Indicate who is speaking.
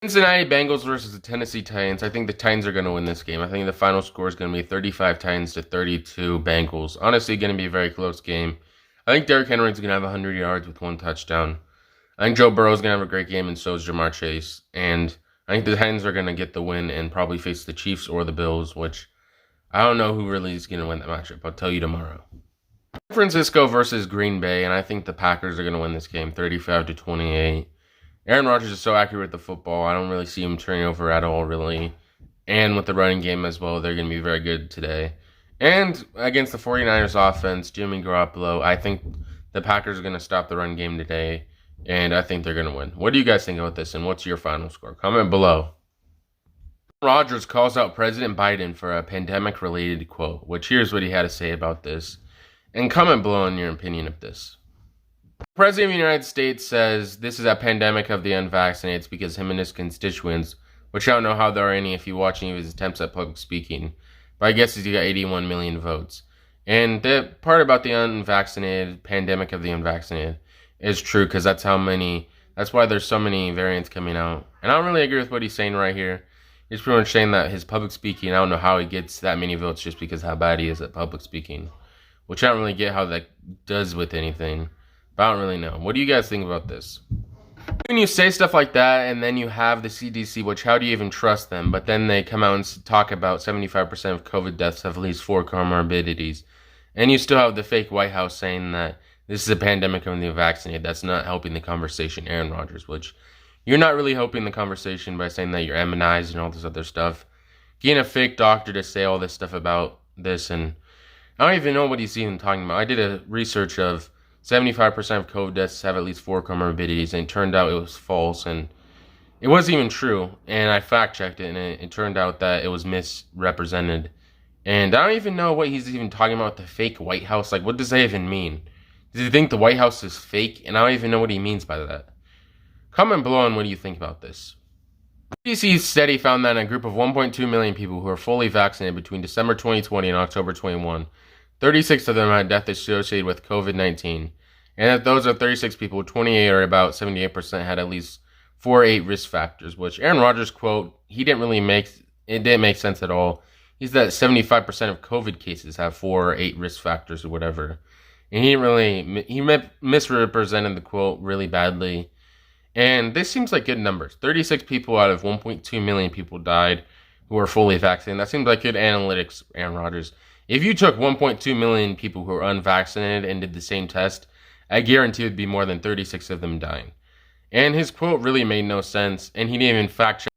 Speaker 1: Cincinnati Bengals versus the Tennessee Titans. I think the Titans are going to win this game. I think the final score is going to be 35 Titans to 32 Bengals. Honestly, going to be a very close game. I think Derrick Henry is going to have 100 yards with one touchdown. I think Joe Burrow is going to have a great game, and so is Jamar Chase. And I think the Titans are going to get the win and probably face the Chiefs or the Bills, which I don't know who really is going to win that matchup. I'll tell you tomorrow. San Francisco versus Green Bay, and I think the Packers are going to win this game 35 to 28. Aaron Rodgers is so accurate with the football. I don't really see him turning over at all, really. And with the running game as well, they're going to be very good today. And against the 49ers offense, Jimmy Garoppolo, I think the Packers are going to stop the run game today. And I think they're going to win. What do you guys think about this? And what's your final score? Comment below. Rodgers calls out President Biden for a pandemic-related quote, which here's what he had to say about this. And comment below on your opinion of this. The President of the United States says this is a pandemic of the unvaccinated because him and his constituents, which I don't know how there are any if you watch any of his attempts at public speaking, but I guess he got 81 million votes. And the part about the unvaccinated, pandemic of the unvaccinated, is true because that's why there's so many variants coming out. And I don't really agree with what he's saying right here. He's pretty much saying that his public speaking, I don't know how he gets that many votes just because how bad he is at public speaking, which I don't really get how that does with anything. But I don't really know. What do you guys think about this? When you say stuff like that, and then you have the CDC, which how do you even trust them? But then they come out and talk about 75% of COVID deaths have at least 4 comorbidities. And you still have the fake White House saying that this is a pandemic of the vaccinated. That's not helping the conversation, Aaron Rodgers, which you're not really helping the conversation by saying that you're immunized and all this other stuff. Getting a fake doctor to say all this stuff about this, and I don't even know what he's even talking about. I did a research of 75% of COVID deaths have at least 4 comorbidities, and it turned out it was false, and it wasn't even true. And I fact-checked it, and it turned out that it was misrepresented. And I don't even know what he's even talking about with the fake White House. Like, what does that even mean? Does he think the White House is fake? And I don't even know what he means by that. Comment below on what do you think about this. CDC study found that in a group of 1.2 million people who are fully vaccinated between December 2020 and October 21, 36 of them had death associated with COVID-19. And of those are 36 people, 28 or about 78% had at least 4 or 8 risk factors, which Aaron Rodgers quote, it didn't make sense at all. He's that 75% of COVID cases have 4 or 8 risk factors or whatever. And he misrepresented the quote really badly. And this seems like good numbers. 36 people out of 1.2 million people died who are fully vaccinated. That seems like good analytics, Aaron Rodgers. If you took 1.2 million people who are unvaccinated and did the same test, I guarantee it would be more than 36 of them dying. And his quote really made no sense, and he didn't even fact check